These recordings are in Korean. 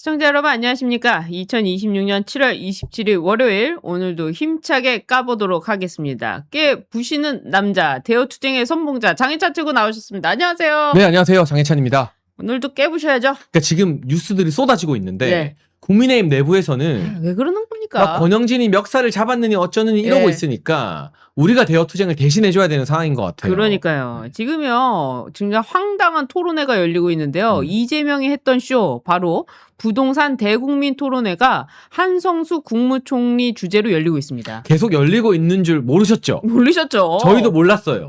시청자 여러분 안녕하십니까? 2026년 7월 27일 월요일 오늘도 힘차게 까보도록 하겠습니다. 깨 부시는 남자 대여투쟁의 선봉자 장혜찬 치고 나오셨습니다. 안녕하세요. 네, 안녕하세요. 장혜찬입니다. 오늘도 깨부셔야죠. 그러니까 지금 뉴스들이 쏟아지고 있는데 네. 국민의힘 내부에서는 왜 그러는 겁니까? 막 권영진이 멱살을 잡았느니 어쩌느니 이러고 예. 있으니까 우리가 대여투쟁을 대신해줘야 되는 상황인 것 같아요. 그러니까요. 지금요, 진짜 황당한 토론회가 열리고 있는데요. 이재명이 했던 쇼, 바로 부동산 대국민 토론회가 한성수 국무총리 주재로 열리고 있습니다. 계속 열리고 있는 줄 모르셨죠? 모르셨죠? 저희도 몰랐어요.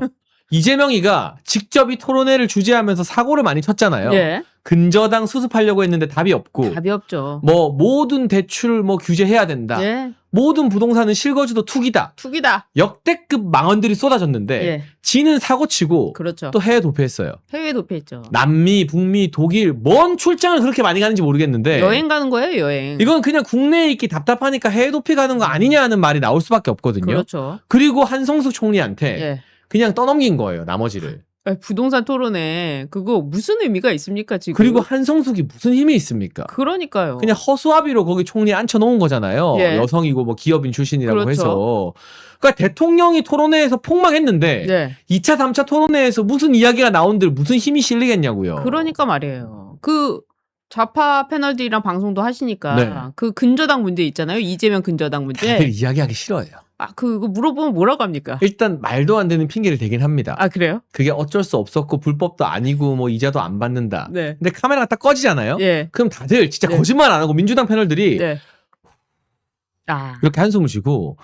이재명이가 직접 이 토론회를 주재하면서 사고를 많이 쳤잖아요. 예. 근저당 수습하려고 했는데 답이 없고 답이 없죠. 뭐 모든 대출 뭐 규제해야 된다. 예. 모든 부동산은 실거주도 투기다. 투기다. 역대급 망언들이 쏟아졌는데 예. 지는 사고치고 그렇죠. 또 해외 도피했어요. 해외 도피했죠. 남미, 북미, 독일 뭔 출장을 그렇게 많이 가는지 모르겠는데 여행 가는 거예요, 여행. 이건 그냥 국내에 있기 답답하니까 해외 도피 가는 거 아니냐는 말이 나올 수밖에 없거든요. 그렇죠. 그리고 한성숙 총리한테 예. 그냥 떠넘긴 거예요, 나머지를. 아니, 부동산 토론회 그거 무슨 의미가 있습니까, 지금? 그리고 한성숙이 무슨 힘이 있습니까? 그러니까요. 그냥 허수아비로 거기 총리에 앉혀놓은 거잖아요. 예. 여성이고 뭐 기업인 출신이라고 그렇죠. 해서. 그러니까 대통령이 토론회에서 폭망했는데 네. 2차, 3차 토론회에서 무슨 이야기가 나온들 무슨 힘이 실리겠냐고요. 그러니까 말이에요. 그 좌파 패널들이랑 방송도 하시니까 네. 그 근저당 문제 있잖아요. 이재명 근저당 문제. 다들 이야기하기 싫어해요. 아, 그거 물어보면 뭐라고 합니까? 일단 말도 안 되는 핑계를 대긴 합니다. 아, 그래요? 그게 어쩔 수 없었고 불법도 아니고 뭐 이자도 안 받는다. 네. 근데 카메라가 딱 꺼지잖아요. 예. 그럼 다들 진짜 네. 거짓말 안 하고 민주당 패널들이 네. 아, 이렇게 한숨을 쉬고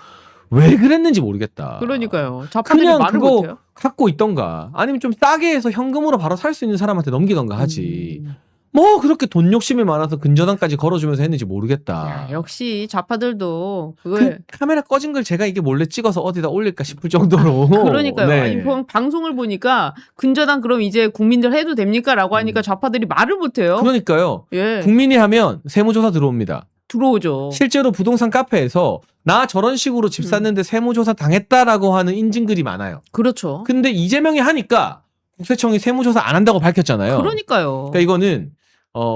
왜 그랬는지 모르겠다. 그러니까요. 좌파들이 그냥 말을 그거 못해요. 갖고 있던가 아니면 좀 싸게 해서 현금으로 바로 살 수 있는 사람한테 넘기던가 하지. 음. 뭐 그렇게 돈 욕심이 많아서 근저당까지 걸어주면서 했는지 모르겠다. 야, 역시 좌파들도 그걸 그 카메라 꺼진 걸 제가 이게 몰래 찍어서 어디다 올릴까 싶을 정도로. 그러니까요. 네. 아니, 방송을 보니까 근저당 그럼 이제 국민들 해도 됩니까? 라고 하니까 좌파들이 말을 못해요. 그러니까요. 예. 국민이 하면 세무조사 들어옵니다. 들어오죠. 실제로 부동산 카페에서 나 저런 식으로 집 샀는데 세무조사 당했다라고 하는 인증글이 많아요. 그렇죠. 근데 이재명이 하니까 국세청이 세무조사 안 한다고 밝혔잖아요. 그러니까요. 그러니까 이거는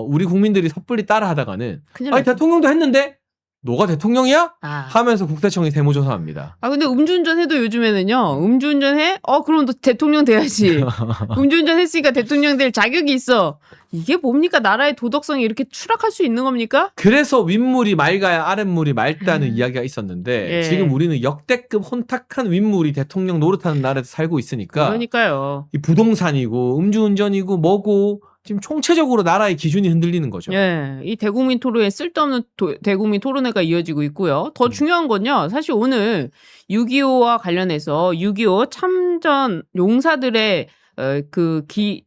우리 국민들이 섣불리 따라 하다가는 큰일 아니 났죠. 대통령도 했는데 너가 대통령이야? 아. 하면서 국세청이 세무조사합니다. 아, 근데 음주운전 해도 요즘에는요, 음주운전 해? 그럼 너 대통령 돼야지. 음주운전 했으니까 대통령 될 자격이 있어. 이게 뭡니까? 나라의 도덕성이 이렇게 추락할 수 있는 겁니까? 그래서 윗물이 맑아야 아랫물이 맑다는 이야기가 있었는데 예. 지금 우리는 역대급 혼탁한 윗물이 대통령 노릇하는 나라에서 살고 있으니까 그러니까요. 이 부동산이고 음주운전이고 뭐고 지금 총체적으로 나라의 기준이 흔들리는 거죠. 예, 이 대국민 토론회 쓸데없는 대국민 토론회가 이어지고 있고요. 더 중요한 건요, 사실 오늘 6.25와 관련해서 6.25 참전 용사들의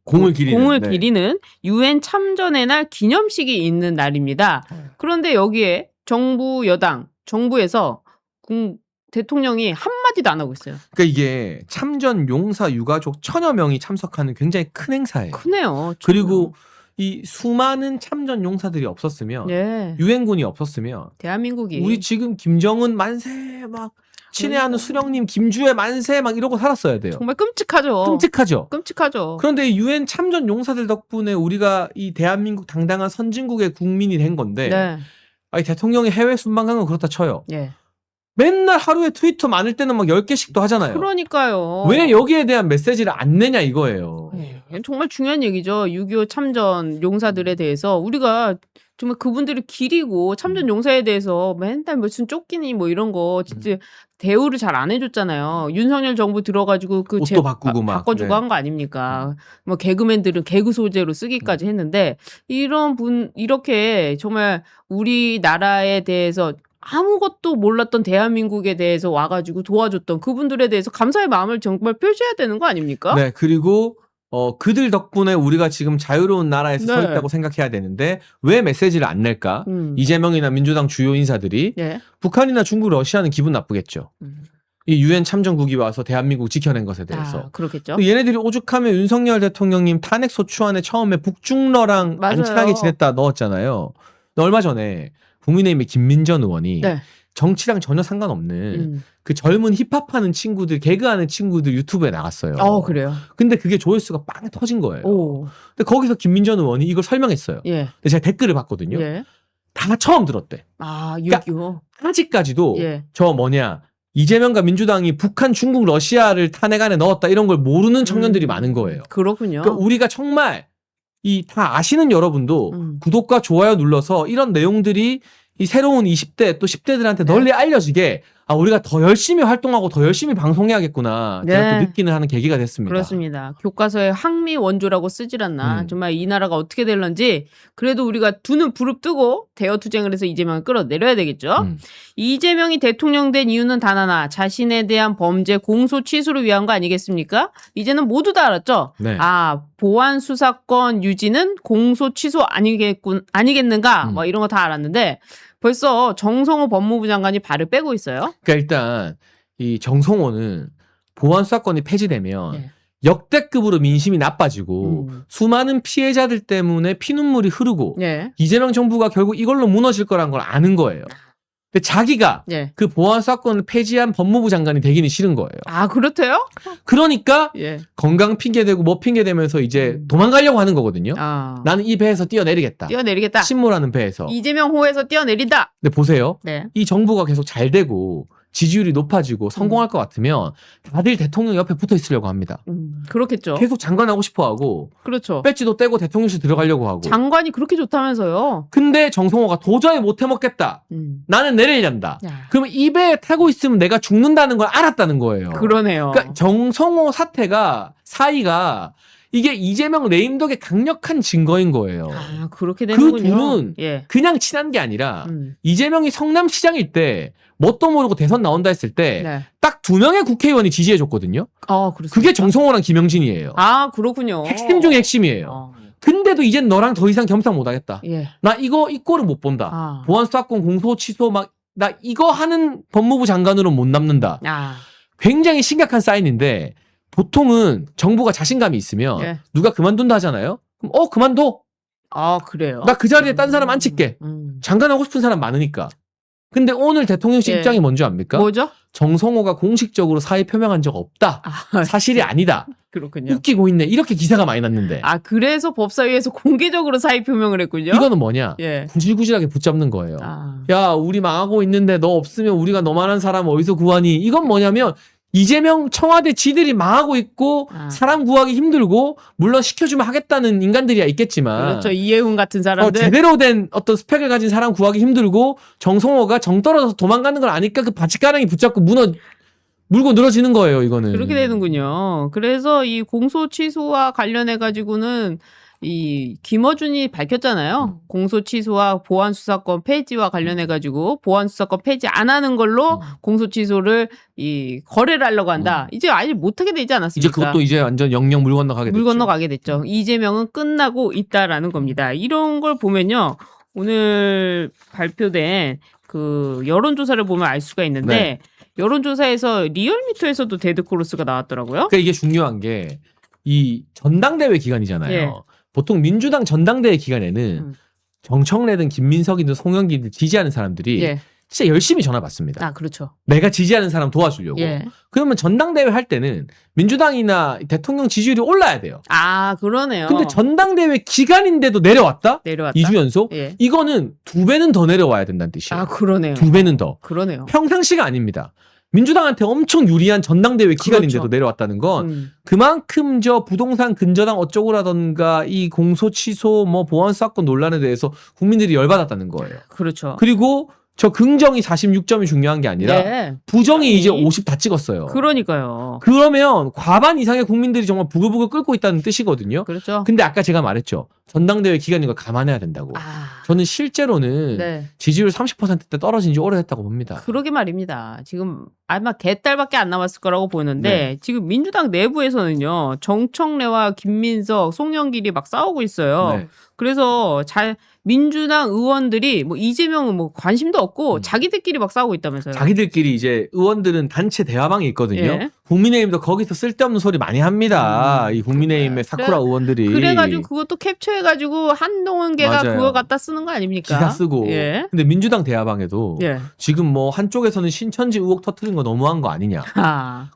공을 기리는, 네. 기리는 유엔 참전의 날 기념식이 있는 날입니다. 그런데 여기에 정부 여당, 정부에서 대통령이 한마디도 안 하고 있어요. 그러니까 이게 참전 용사 유가족 1000여 명이 참석하는 굉장히 큰 행사예요. 크네요. 그리고 이 수많은 참전 용사들이 없었으면 예, 유엔군이 없었으면 대한민국이 우리 지금 김정은 만세 막 친애하는 수령님 김주애 만세 막 이러고 살았어야 돼요. 정말 끔찍하죠. 끔찍하죠. 끔찍하죠. 그런데 유엔 참전 용사들 덕분에 우리가 이 대한민국 당당한 선진국의 국민이 된 건데 네, 아니 대통령이 해외 순방 간 건 그렇다 쳐요. 예. 맨날 하루에 트위터 많을 때는 막 10개씩도 하잖아요. 그러니까요. 왜 여기에 대한 메시지를 안 내냐 이거예요. 예, 정말 중요한 얘기죠. 6.25 참전 용사들에 대해서 우리가 정말 그분들을 기리고 참전 용사에 대해서 맨날 무슨 쫓기니 뭐 이런 거 진짜 대우를 잘 안 해줬잖아요. 윤석열 정부 들어가지고 그 옷도 바꾸고 막. 바꿔주고 네. 한 거 아닙니까? 뭐 개그맨들은 개그 소재로 쓰기까지 했는데 이런 분 이렇게 정말 우리나라에 대해서 아무것도 몰랐던 대한민국에 대해서 와가지고 도와줬던 그분들에 대해서 감사의 마음을 정말 표시해야 되는 거 아닙니까? 네, 그리고 그들 덕분에 우리가 지금 자유로운 나라에서 서 네. 있다고 생각해야 되는데 왜 메시지를 안 낼까? 이재명이나 민주당 주요 인사들이 예. 북한이나 중국, 러시아는 기분 나쁘겠죠. 이 유엔 참전국이 와서 대한민국 지켜낸 것에 대해서. 아, 그렇겠죠. 또 얘네들이 오죽하면 윤석열 대통령님 탄핵 소추안에 처음에 북중러랑 맞아요. 안 친하게 지냈다 넣었잖아요. 근데 얼마 전에 국민의힘의 김민전 의원이 네. 정치랑 전혀 상관없는 그 젊은 힙합하는 친구들, 개그하는 친구들 유튜브에 나갔어요. 그래요. 근데 그게 조회수가 빵 터진 거예요. 오. 근데 거기서 김민전 의원이 이걸 설명했어요. 예. 근데 제가 댓글을 봤거든요. 예. 다 처음 들었대. 아, 그러니까 6.25. 아직까지도 예. 저 이재명과 민주당이 북한, 중국, 러시아를 탄핵 안에 넣었다 이런 걸 모르는 청년들이 많은 거예요. 그렇군요. 그러니까 우리가 정말 이 다 아시는 여러분도 구독과 좋아요 눌러서 이런 내용들이 이 새로운 20대 또 10대들한테 널리 알려지게 우리가 더 열심히 활동하고 더 열심히 방송해야겠구나. 제가 또 느끼는 하는 계기가 됐습니다. 그렇습니다. 교과서에 항미 원조라고 쓰질 않나. 정말 이 나라가 어떻게 될런지 그래도 우리가 두 눈 부릅뜨고 대여투쟁을 해서 이재명을 끌어내려야 되겠죠. 이재명이 대통령 된 이유는 단 하나. 자신에 대한 범죄 공소 취소를 위한 거 아니겠습니까? 이제는 모두 다 알았죠. 네. 보안 수사권 유지는 공소 취소 아니겠는가? 뭐 이런 거 다 알았는데 벌써 정성호 법무부 장관이 발을 빼고 있어요. 그러니까 일단 이 정성호는 보안 수사권이 폐지되면 역대급으로 민심이 나빠지고 수많은 피해자들 때문에 피눈물이 흐르고 이재명 정부가 결국 이걸로 무너질 거란 걸 아는 거예요. 근데 자기가 그 보안 수사권을 폐지한 법무부 장관이 되기는 싫은 거예요. 아, 그렇대요? 그러니까 건강 핑계 대고 뭐 핑계 대면서 이제 도망가려고 하는 거거든요. 나는 이 배에서 뛰어내리겠다. 침몰하는 배에서. 이재명 호에서 뛰어내린다. 근데 보세요. 이 정부가 계속 잘 되고 지지율이 높아지고 성공할 것 같으면 다들 대통령 옆에 붙어 있으려고 합니다. 그렇겠죠. 계속 장관하고 싶어하고 그렇죠. 배지도 떼고 대통령실 들어가려고 하고. 장관이 그렇게 좋다면서요. 근데 정성호가 도저히 못 해먹겠다. 나는 내리려한다. 그러면 이 배에 타고 있으면 내가 죽는다는 걸 알았다는 거예요. 그러네요. 그러니까 정성호 사이가 이게 이재명 레임덕의 강력한 증거인 거예요. 그렇게 되는군요. 그 둘은 그냥 친한 게 아니라 이재명이 성남시장일 때 뭣도 모르고 대선 나온다 했을 때 딱 2명의 국회의원이 지지해줬거든요. 그게 정성호랑 김영진이에요. 그렇군요. 핵심 중에 핵심이에요. 근데도 이젠 너랑 더 이상 겸상 못하겠다. 나 이 꼴을 못 본다. 보안 수사권 공소 취소 나 이거 하는 법무부 장관으로 못 남는다. 굉장히 심각한 사인인데 보통은 정부가 자신감이 있으면 누가 그만둔다 하잖아요. 그럼 그만둬. 그래요. 나 그 자리에 딴 사람 앉힐게. 장관 하고 싶은 사람 많으니까. 근데 오늘 대통령실 입장이 뭔지 압니까? 뭐죠? 정성호가 공식적으로 사의 표명한 적 없다. 사실이 아니다. 그렇군요. 웃기고 있네. 이렇게 기사가 많이 났는데. 그래서 법사위에서 공개적으로 사의 표명을 했군요. 이거는 뭐냐? 구질구질하게 붙잡는 거예요. 야, 우리 망하고 있는데 너 없으면 우리가 너만한 사람 어디서 구하니? 이건 뭐냐면 이재명 청와대 지들이 망하고 있고 사람 구하기 힘들고 물론 시켜주면 하겠다는 인간들이야 있겠지만 그렇죠. 이해훈 같은 사람들 제대로 된 어떤 스펙을 가진 사람 구하기 힘들고 정성호가 정 떨어져서 도망가는 걸 아니까 그 바짓가랑이 붙잡고 물고 늘어지는 거예요. 이거는 그렇게 되는군요. 그래서 이 공소 취소와 관련해 가지고는 이 김어준이 밝혔잖아요. 공소 취소와 보안 수사권 폐지와 관련해 가지고 보안 수사권 폐지 안 하는 걸로 공소 취소를 거래를 하려고 한다. 이제 아예 못 하게 되지 않았습니까? 이제 그것도 이제 완전 영영 물 건너가게 됐죠. 물 건너가게 됐죠. 이재명은 끝나고 있다라는 겁니다. 이런 걸 보면요. 오늘 발표된 그 여론조사를 보면 알 수가 있는데 여론조사에서 리얼미터에서도 데드크로스가 나왔더라고요. 그러니까 이게 중요한 게 이 전당대회 기간이잖아요. 보통 민주당 전당대회 기간에는 정청래든 김민석이든 송영기든 지지하는 사람들이 진짜 열심히 전화 받습니다. 그렇죠. 내가 지지하는 사람 도와주려고. 그러면 전당대회 할 때는 민주당이나 대통령 지지율이 올라야 돼요. 그러네요. 근데 전당대회 기간인데도 내려왔다? 2주 연속? 이거는 2배는 더 내려와야 된다는 뜻이에요. 그러네요. 2배는 더. 그러네요. 평상시가 아닙니다. 민주당한테 엄청 유리한 전당대회 기간인데도 그렇죠. 내려왔다는 건 그만큼 저 부동산 근저당 어쩌고라던가 이 공소 취소 뭐 보안 수사권 논란에 대해서 국민들이 열받았다는 거예요. 그렇죠. 그리고 저 긍정이 46점이 중요한 게 아니라 부정이 이제 50 다 찍었어요. 그러니까요. 그러면 과반 이상의 국민들이 정말 부글부글 끓고 있다는 뜻이거든요. 그렇죠. 근데 아까 제가 말했죠. 전당대회 기간인 걸 감안해야 된다고. 저는 실제로는 지지율 30%대 떨어진 지 오래됐다고 봅니다. 그러게 말입니다. 지금 아마 개딸밖에 안 남았을 거라고 보는데 지금 민주당 내부에서는요. 정청래와 김민석, 송영길이 막 싸우고 있어요. 그래서 민주당 의원들이 뭐 이재명은 뭐 관심도 없고 자기들끼리 막 싸우고 있다면서요. 자기들끼리 이제 의원들은 단체 대화방이 있거든요. 국민의힘도 거기서 쓸데없는 소리 많이 합니다. 이 국민의힘의 사쿠라 의원들이. 그래가지고 그것도 캡처해가지고 한동훈계가 그거 갖다 쓰는 거 아닙니까? 기사 쓰고. 근데 민주당 대화방에도 지금 뭐 한쪽에서는 신천지 의혹 터트린 거 너무한 거 아니냐.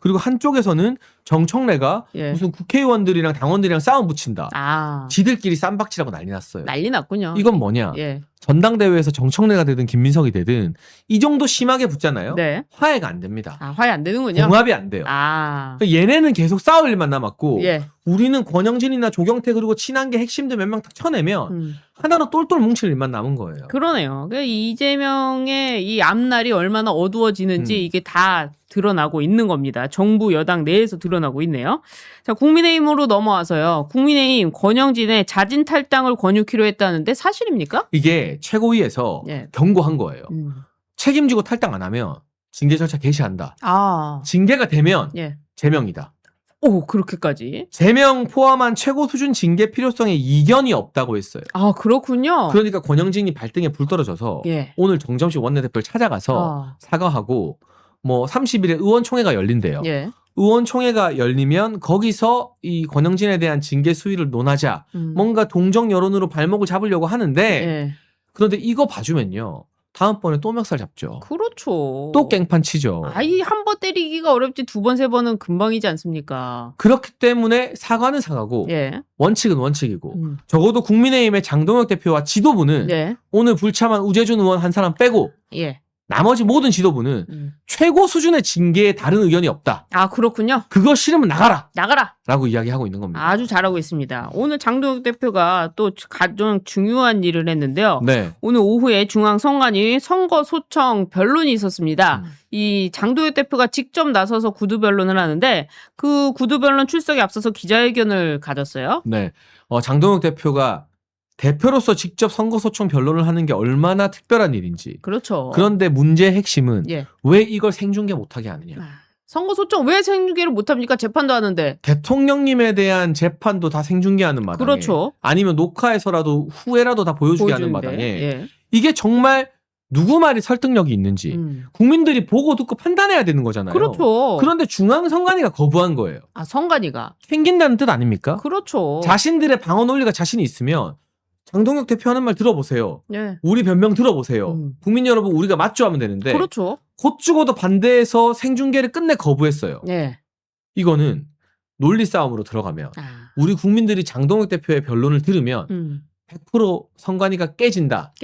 그리고 한쪽에서는 정청래가 무슨 국회의원들이랑 당원들이랑 싸움 붙인다. 지들끼리 쌈박질하고 난리 났어요. 난리 났군요. 이건 뭐냐. 전당대회에서 정청래가 되든 김민석이 되든 이 정도 심하게 붙잖아요. 네. 화해가 안 됩니다. 아, 화해 안 되는군요. 봉합이 안 돼요. 얘네는 계속 싸울 일만 남았고 예. 우리는 권영진이나 조경태 그리고 친한 게 핵심들 몇 명 딱 쳐내면 하나로 똘똘 뭉칠 일만 남은 거예요. 그러네요. 이재명의 이 앞날이 얼마나 어두워지는지 이게 다 드러나고 있는 겁니다. 정부 여당 내에서 드러나고 있네요. 자, 국민의힘으로 넘어와서요. 국민의힘 권영진의 자진 탈당을 권유키로 했다는데 사실입니까? 이게 최고위에서 경고한 거예요. 책임지고 탈당 안 하면 징계 절차 개시한다. 징계가 되면 제명이다. 오, 그렇게까지. 제명 포함한 최고 수준 징계 필요성에 이견이 없다고 했어요. 아, 그렇군요. 그러니까 권영진이 발등에 불 떨어져서 오늘 정점식 원내대표를 찾아가서 사과하고 뭐 30일에 의원총회가 열린대요. 의원총회가 열리면 거기서 이 권영진에 대한 징계 수위를 논하자. 뭔가 동정 여론으로 발목을 잡으려고 하는데 그런데 이거 봐주면요. 다음번에 또 멱살 잡죠. 그렇죠. 또 깽판 치죠. 아이, 한 번 때리기가 어렵지 두 번, 세 번은 금방이지 않습니까? 그렇기 때문에 사과는 사과고 원칙은 원칙이고 적어도 국민의힘의 장동혁 대표와 지도부는 오늘 불참한 우재준 의원 한 사람 빼고 나머지 모든 지도부는 최고 수준의 징계에 다른 의견이 없다. 아, 그렇군요. 그거 싫으면 나가라. 나가라. 라고 이야기하고 있는 겁니다. 아주 잘하고 있습니다. 오늘 장동혁 대표가 또 가장 중요한 일을 했는데요. 오늘 오후에 중앙선관위 선거 소청 변론이 있었습니다. 이 장동혁 대표가 직접 나서서 구두 변론을 하는데 그 구두 변론 출석에 앞서서 기자회견을 가졌어요. 장동혁 대표가 대표로서 직접 선거소청 변론을 하는 게 얼마나 특별한 일인지. 그렇죠. 그런데 문제의 핵심은 왜 이걸 생중계 못하게 하느냐. 선거소청 왜 생중계를 못합니까? 재판도 하는데. 대통령님에 대한 재판도 다 생중계하는 마당에. 그렇죠. 아니면 녹화해서라도 후회라도 다 보여주게 하는 마당에. 이게 정말 누구 말이 설득력이 있는지 국민들이 보고 듣고 판단해야 되는 거잖아요. 그렇죠. 그런데 중앙선관위가 거부한 거예요. 아, 선관위가. 챙긴다는 뜻 아닙니까? 그렇죠. 자신들의 방어 논리가 자신이 있으면 장동혁 대표 하는 말 들어보세요. 우리 변명 들어보세요. 국민 여러분 우리가 맞죠 하면 되는데 그렇죠. 곧 죽어도 반대해서 생중계를 끝내 거부했어요. 이거는 논리 싸움으로 들어가면 우리 국민들이 장동혁 대표의 변론을 들으면 100% 선관위가 깨진다.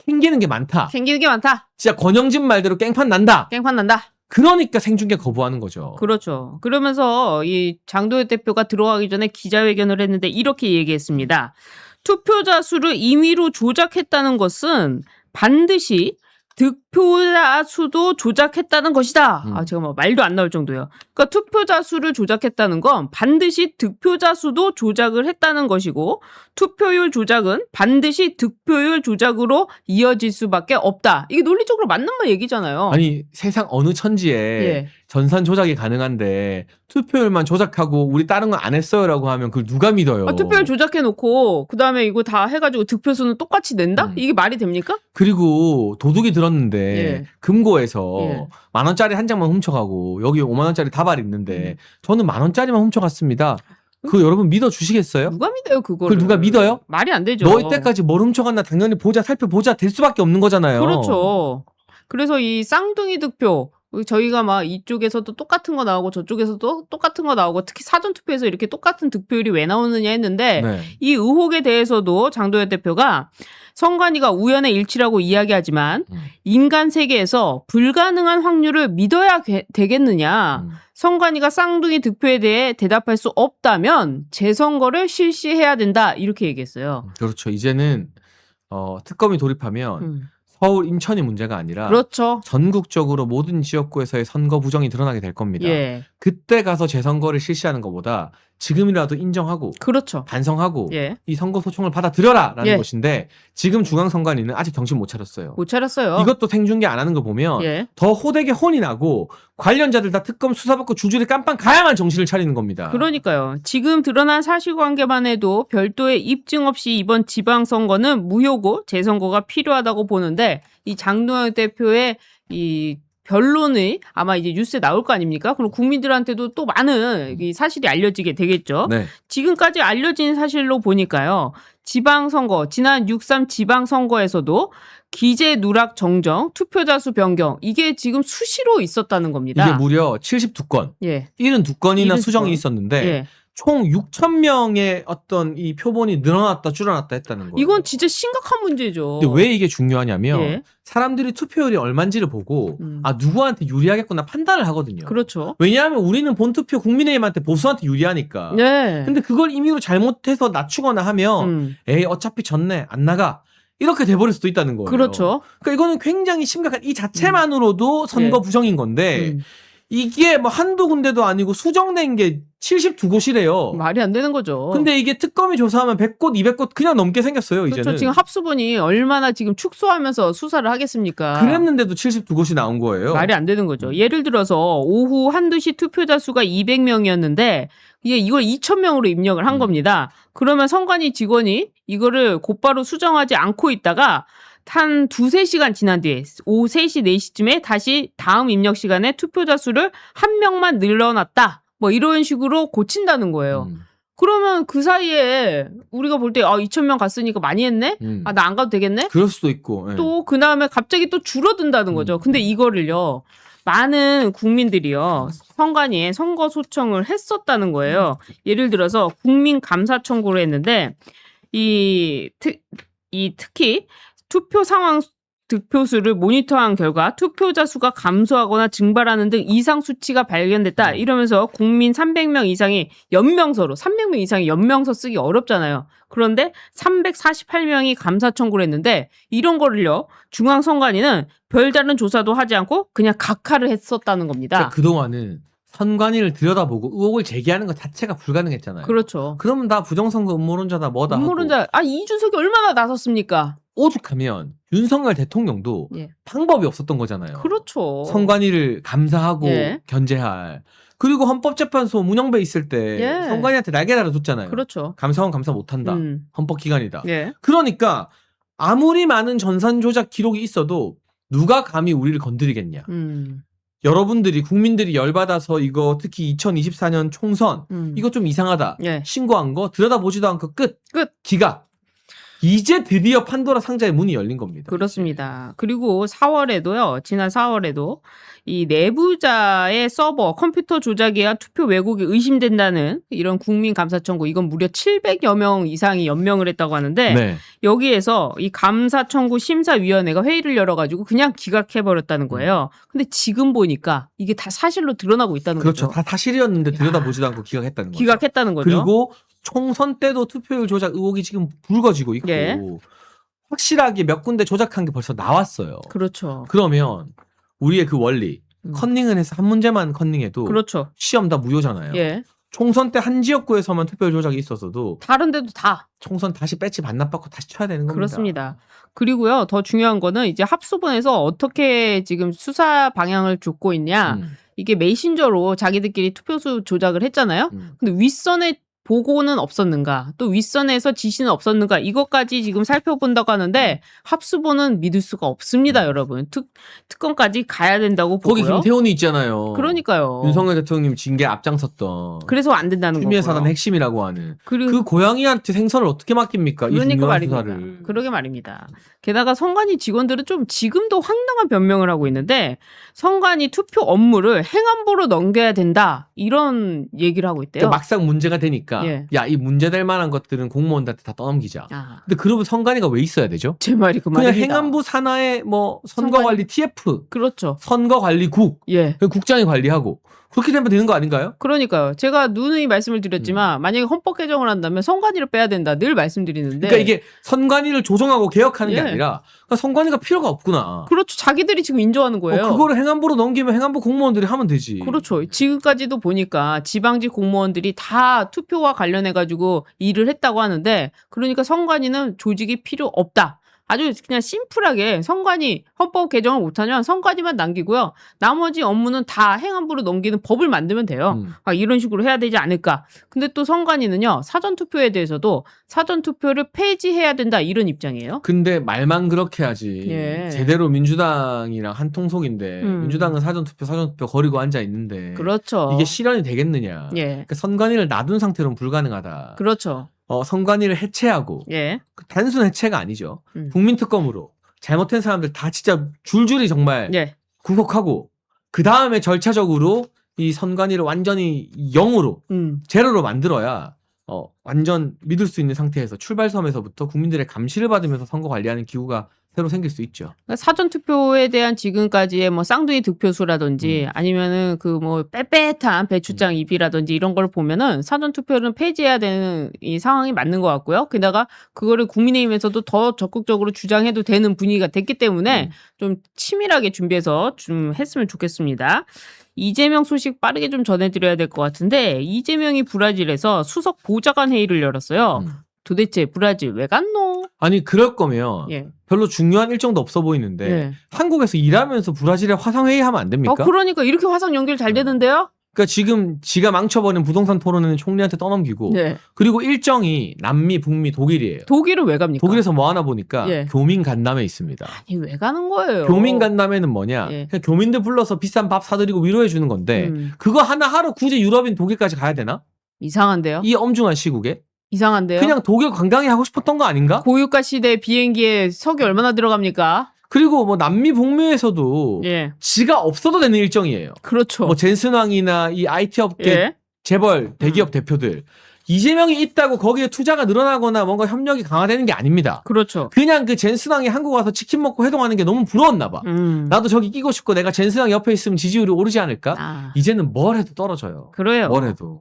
캥기는 게 많다. 진짜 권영진 말대로 깽판 난다. 그러니까 생중계 거부하는 거죠. 그렇죠. 그러면서 이 장동혁 대표가 들어가기 전에 기자회견을 했는데 이렇게 얘기했습니다. 투표자 수를 임의로 조작했다는 것은 반드시 득표자 수도 조작했다는 것이다. 제가 뭐 말도 안 나올 정도예요. 그러니까 투표자 수를 조작했다는 건 반드시 득표자 수도 조작을 했다는 것이고 투표율 조작은 반드시 득표율 조작으로 이어질 수밖에 없다. 이게 논리적으로 맞는 말 얘기잖아요. 아니 세상 어느 천지에 전산 조작이 가능한데 투표율만 조작하고 우리 다른 건 안 했어요라고 하면 그걸 누가 믿어요? 투표율 조작해놓고 그다음에 이거 다 해가지고 득표수는 똑같이 낸다? 이게 말이 됩니까? 그리고 도둑이 들었는데 금고에서 10,000원짜리 한 장만 훔쳐가고 여기 50,000원짜리 다발 있는데 저는 10,000원짜리만 훔쳐갔습니다. 그거 여러분 믿어주시겠어요? 누가 믿어요 그거를? 그걸 누가 믿어요? 말이 안 되죠. 너 이때까지 뭘 훔쳐갔나 당연히 살펴보자 될 수밖에 없는 거잖아요. 그렇죠. 그래서 이 쌍둥이 득표 저희가 막 이쪽에서도 똑같은 거 나오고 저쪽에서도 똑같은 거 나오고 특히 사전투표에서 이렇게 똑같은 득표율이 왜 나오느냐 했는데 이 의혹에 대해서도 장동혁 대표가 선관위가 우연의 일치라고 이야기하지만 인간 세계에서 불가능한 확률을 믿어야 되겠느냐. 선관위가 쌍둥이 득표에 대해 대답할 수 없다면 재선거를 실시해야 된다. 이렇게 얘기했어요. 그렇죠. 이제는 특검이 돌입하면 서울, 인천이 문제가 아니라 그렇죠. 전국적으로 모든 지역구에서의 선거 부정이 드러나게 될 겁니다. 그때 가서 재선거를 실시하는 것보다 지금이라도 인정하고 그렇죠. 반성하고 이 선거 소총을 받아들여라라는 것인데 지금 중앙선관위는 아직 정신 못 차렸어요. 이것도 생중계 안 하는 거 보면 더 호되게 혼이 나고 관련자들 다 특검 수사받고 줄줄이 깜빵 가야만 정신을 차리는 겁니다. 그러니까요. 지금 드러난 사실관계만 해도 별도의 입증 없이 이번 지방선거는 무효고 재선거가 필요하다고 보는데 이 장동혁 대표의 이 변론이 아마 이제 뉴스에 나올 거 아닙니까? 그럼 국민들한테도 또 많은 이 사실이 알려지게 되겠죠. 지금까지 알려진 사실로 보니까요. 지방선거, 지난 6.3 지방선거에서도 기재 누락 정정, 투표자 수 변경 이게 지금 수시로 있었다는 겁니다. 이게 무려 72건, 72건이나 수정이 있었는데 총 6,000명의 어떤 이 표본이 늘어났다 줄어났다 했다는 거예요. 이건 진짜 심각한 문제죠. 근데 왜 이게 중요하냐면 예. 사람들이 투표율이 얼마인지를 보고 아 누구한테 유리하겠구나 판단을 하거든요. 그렇죠. 왜냐하면 우리는 본투표 국민의힘한테 보수한테 유리하니까. 네. 근데 그걸 임의로 잘못해서 낮추거나 하면 에이 어차피 졌네 안 나가. 이렇게 돼버릴 수도 있다는 거예요. 그렇죠. 그러니까 이거는 굉장히 심각한 이 자체만으로도 선거 예. 부정인 건데 이게 뭐 한두 군데도 아니고 수정된 게 72곳이래요. 말이 안 되는 거죠. 근데 이게 특검이 조사하면 100곳, 200곳 그냥 넘게 생겼어요, 그렇죠. 이제는. 지금 합수본이 얼마나 지금 축소하면서 수사를 하겠습니까? 그랬는데도 72곳이 나온 거예요. 말이 안 되는 거죠. 예를 들어서 오후 1-2시 투표자 수가 200명이었는데 이걸 2,000명으로 입력을 한 겁니다. 그러면 선관위 직원이 이거를 곧바로 수정하지 않고 있다가 한 2-3시간 지난 뒤에 오후 3시, 4시쯤에 다시 다음 입력 시간에 투표자 수를 1명만 늘어났다. 뭐 이런 식으로 고친다는 거예요. 그러면 그 사이에 우리가 볼 때 2,000명 갔으니까 많이 했네? 나 안 가도 되겠네? 그럴 수도 있고. 예. 또 그다음에 갑자기 또 줄어든다는 거죠. 근데 이거를요. 많은 국민들이요. 선관위에 선거 소청을 했었다는 거예요. 예를 들어서 국민감사 청구를 했는데 특히 투표 상황 득표수를 모니터한 결과 투표자 수가 감소하거나 증발하는 등 이상 수치가 발견됐다. 이러면서 국민 300명 이상이 연명서로 300명 이상이 연명서 쓰기 어렵잖아요. 그런데 348명이 감사 청구를 했는데 이런 거를요. 중앙선관위는 별다른 조사도 하지 않고 그냥 각하를 했었다는 겁니다. 그러니까 그동안은 선관위를 들여다보고 의혹을 제기하는 것 자체가 불가능했잖아요. 그렇죠. 그러면 다 부정선거 음모론자다 뭐다 음모론자. 하고. 이준석이 얼마나 나섰습니까? 오죽하면 윤석열 대통령도 예. 방법이 없었던 거잖아요. 그렇죠. 선관위를 감사하고 예. 견제할. 그리고 헌법재판소 문영배 있을 때 예. 선관위한테 날개 달아줬잖아요. 그렇죠. 감사원 감사 못한다. 헌법기관이다. 예. 그러니까 아무리 많은 전산 조작 기록이 있어도 누가 감히 우리를 건드리겠냐. 여러분들이 국민들이 열받아서 이거 특히 2024년 총선 이거 좀 이상하다. 예. 신고한 거 들여다보지도 않고 끝. 기각. 이제 드디어 판도라 상자의 문이 열린 겁니다. 그렇습니다. 그리고 4월에도요. 지난 4월에도 이 내부자의 서버 컴퓨터 조작이야 투표 왜곡이 의심된다는 이런 국민감사 청구 이건 무려 700여 명 이상이 연명을 했다고 하는데 네. 여기에서 이 감사 청구 심사위원회가 회의를 열어가지고 그냥 기각해버렸다는 거예요. 근데 지금 보니까 이게 다 사실로 드러나고 있다는 그렇죠. 거죠. 다 사실이었는데 들여다보지도 않고 기각했다는 거죠. 기각했다는 거죠. 그리고 총선 때도 투표율 조작 의혹이 지금 불거지고 있고 예. 확실하게 몇 군데 조작한 게 벌써 나왔어요. 그렇죠. 그러면 우리의 그 원리 컨닝을 해서 한 문제만 컨닝해도 그렇죠. 시험 다 무효잖아요. 예. 총선 때 한 지역구에서만 투표율 조작이 있었어도 다른 데도 다 총선 다시 배치 반납받고 다시 쳐야 되는 겁니다. 그렇습니다. 그리고요, 더 중요한 거는 이제 합수본에서 어떻게 지금 수사 방향을 줬고 있냐. 이게 메신저로 자기들끼리 투표수 조작을 했잖아요. 근데 윗선에 보고는 없었는가, 또 윗선에서 지시는 없었는가, 이것까지 지금 살펴본다고 하는데 합수본은 믿을 수가 없습니다, 여러분. 특검까지 가야 된다고 보고요. 거기 김태훈이 있잖아요. 그러니까요. 윤석열 대통령님 징계 앞장섰던. 그래서 안 된다는 거고요. 추미애 사단 핵심이라고 하는. 그 고양이한테 생선을 어떻게 맡깁니까? 그러니까 이 중요한 말입니다. 수사를. 그러게 말입니다. 게다가 선관위 직원들은 좀 지금도 황당한 변명을 하고 있는데 선관위 투표 업무를 행안부로 넘겨야 된다 이런 얘기를 하고 있대요. 그러니까 막상 문제가 되니까 예. 야, 이 문제될 만한 것들은 공무원들한테 다 떠넘기자. 근데 그러면 선관위가 왜 있어야 되죠? 제 말이 그 그냥 말입니다. 행안부 산하의 뭐 선거관리 TF, 그렇죠. 선거관리국, 예. 국장이 관리하고 그렇게 되면 되는 거 아닌가요? 그러니까요. 제가 누누이 말씀을 드렸지만 만약에 헌법 개정을 한다면 선관위를 빼야 된다 늘 말씀드리는데. 그러니까 이게 선관위를 조정하고 개혁하는 게 예. 아니라 그러니까 선관위가 필요가 없구나. 그렇죠. 자기들이 지금 인정하는 거예요. 그거를 행안부로 넘기면 행안부 공무원들이 하면 되지. 그렇죠. 지금까지도 보니까 지방직 공무원들이 다 투표와 관련해가지고 일을 했다고 하는데 그러니까 선관위는 조직이 필요 없다. 아주 그냥 심플하게 선관위 헌법 개정을 못하면 선관위만 남기고요. 나머지 업무는 다 행안부로 넘기는 법을 만들면 돼요. 이런 식으로 해야 되지 않을까. 근데 또 선관위는요. 사전투표에 대해서도 사전투표를 폐지해야 된다 이런 입장이에요. 근데 말만 그렇게 하지. 예. 제대로 민주당이랑 한 통속인데 민주당은 사전투표 거리고 앉아 있는데 그렇죠. 이게 실현이 되겠느냐. 예. 그러니까 선관위를 놔둔 상태로는 불가능하다. 그렇죠. 선관위를 해체하고 예. 단순 해체가 아니죠. 국민특검으로 잘못된 사람들 다 진짜 줄줄이 정말 예. 구속하고 그 다음에 절차적으로 이 선관위를 완전히 0으로 제로로 만들어야 완전 믿을 수 있는 상태에서 출발섬에서부터 국민들의 감시를 받으면서 선거 관리하는 기구가 새로 생길 수 있죠. 그러니까 사전 투표에 대한 지금까지의 뭐 쌍둥이 득표수라든지 아니면은 그 뭐 빽빽한 배추장 입이라든지 이런 걸 보면은 사전 투표는 폐지해야 되는 이 상황이 맞는 것 같고요. 게다가 그거를 국민의힘에서도 더 적극적으로 주장해도 되는 분위기가 됐기 때문에 좀 치밀하게 준비해서 좀 했으면 좋겠습니다. 이재명 소식 빠르게 좀 전해드려야 될 것 같은데 이재명이 브라질에서 수석 보좌관 회의를 열었어요. 도대체 브라질 왜 갔노? 아니 그럴 거면 예. 별로 중요한 일정도 없어 보이는데 예. 한국에서 일하면서 브라질에 화상회의하면 안 됩니까? 그러니까 이렇게 화상 연결 잘 되는데요? 그러니까 지금 지가 망쳐버린 부동산 토론회는 총리한테 떠넘기고 네. 그리고 일정이 남미, 북미, 독일이에요. 독일은 왜 갑니까? 독일에서 뭐 하나 보니까 예. 교민 간담회 있습니다. 아니 왜 가는 거예요? 교민 간담회는 뭐냐? 예. 그냥 교민들 불러서 비싼 밥 사드리고 위로해 주는 건데 그거 하나 굳이 유럽인 독일까지 가야 되나? 이상한데요? 이 엄중한 시국에? 이상한데요? 그냥 독일 관광이 하고 싶었던 거 아닌가? 고유가 시대 비행기에 석이 얼마나 들어갑니까? 그리고 뭐 남미 북미에서도 예. 지가 없어도 되는 일정이에요. 그렇죠. 뭐 젠슨왕이나 이 IT 업계 예. 재벌 대기업 대표들 이재명이 있다고 거기에 투자가 늘어나거나 뭔가 협력이 강화되는 게 아닙니다. 그렇죠. 그냥 그 젠슨왕이 한국 와서 치킨 먹고 회동하는 게 너무 부러웠나 봐. 나도 저기 끼고 싶고 내가 젠슨왕 옆에 있으면 지지율이 오르지 않을까? 이제는 뭘 해도 떨어져요. 그래요.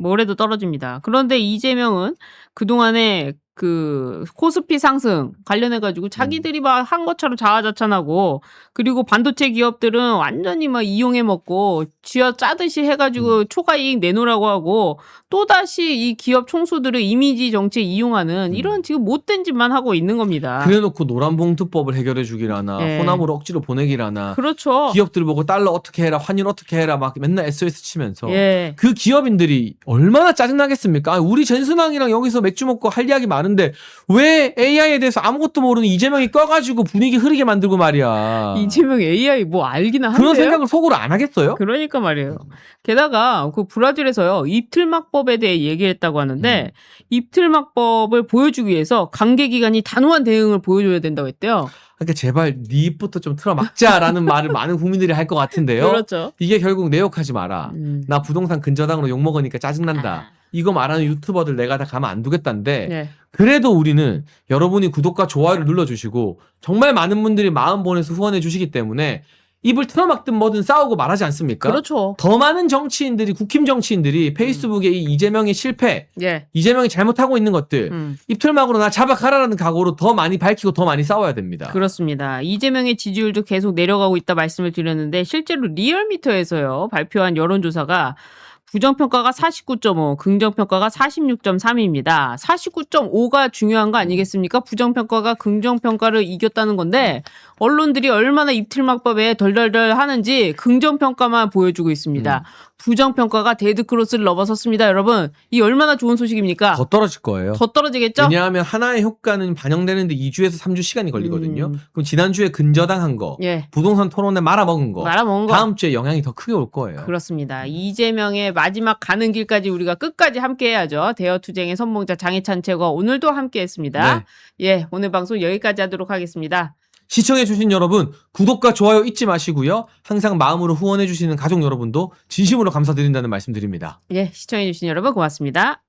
뭘 해도 떨어집니다. 그런데 이재명은 그동안에 그 코스피 상승 관련해가지고 자기들이 막 한 것처럼 자화자찬하고 그리고 반도체 기업들은 완전히 막 이용해 먹고 쥐어 짜듯이 해가지고 초과이익 내놓으라고 하고 또다시 이 기업 총수들을 이미지 정치에 이용하는 이런 지금 못된 짓만 하고 있는 겁니다. 그래놓고 노란봉투법을 해결해 주기라나 예. 호남으로 억지로 보내기라나 그렇죠. 기업들 보고 달러 어떻게 해라 환율 어떻게 해라 막 맨날 SOS 치면서 예. 그 기업인들이 얼마나 짜증나겠습니까? 아, 우리 젠슨왕이랑 여기서 맥주 먹고 할 이야기 많은데 왜 AI에 대해서 아무것도 모르는 이재명이 껴가지고 분위기 흐리게 만들고 말이야. 이재명 AI 뭐 알기나 한데요? 그런 생각을 속으로 안 하겠어요? 그러니까 말이에요. 게다가 그 브라질에서요 입틀막법에 대해 얘기했다고 하는데 입틀막법을 보여주기 위해서 관계 기관이 단호한 대응을 보여줘야 된다고 했대요. 그러니까 제발 네 입부터 좀 틀어막자라는 말을 많은 국민들이 할 것 같은데요. 그렇죠. 이게 결국 내 욕하지 마라. 나 부동산 근저당으로 욕먹으니까 짜증난다. 이거 말하는 유튜버들 내가 다 가만 안 두겠다는데 네. 그래도 우리는 여러분이 구독과 좋아요를 눌러주시고 정말 많은 분들이 마음 보내서 후원해 주시기 때문에 입을 틀어막든 뭐든 싸우고 말하지 않습니까? 그렇죠. 더 많은 정치인들이 국힘 정치인들이 페이스북에 이 이재명의 실패 예. 이재명이 잘못하고 있는 것들 입틀막으로 나 잡아가라라는 각오로 더 많이 밝히고 더 많이 싸워야 됩니다. 그렇습니다. 이재명의 지지율도 계속 내려가고 있다 말씀을 드렸는데 실제로 리얼미터에서요 발표한 여론조사가 부정평가가 49.5, 긍정평가가 46.3입니다. 49.5가 중요한 거 아니겠습니까? 부정평가가 긍정평가를 이겼다는 건데 언론들이 얼마나 입틀막법에 덜덜덜 하는지 긍정평가만 보여주고 있습니다. 부정평가가 데드크로스를 넘어섰습니다. 여러분, 이 얼마나 좋은 소식입니까? 더 떨어질 거예요. 더 떨어지겠죠? 왜냐하면 하나의 효과는 반영되는데 2주에서 3주 시간이 걸리거든요. 그럼 지난주에 근저당한 거, 예. 부동산 토론에 말아먹은 거, 말아먹은 거. 다음 주에 영향이 더 크게 올 거예요. 그렇습니다. 이재명의 마지막 가는 길까지 우리가 끝까지 함께 해야죠. 대여투쟁의 선봉자 장해찬 최고 오늘도 함께 했습니다. 네. 예, 오늘 방송 여기까지 하도록 하겠습니다. 시청해주신 여러분 구독과 좋아요 잊지 마시고요. 항상 마음으로 후원해주시는 가족 여러분도 진심으로 감사드린다는 말씀 드립니다. 예, 시청해주신 여러분 고맙습니다.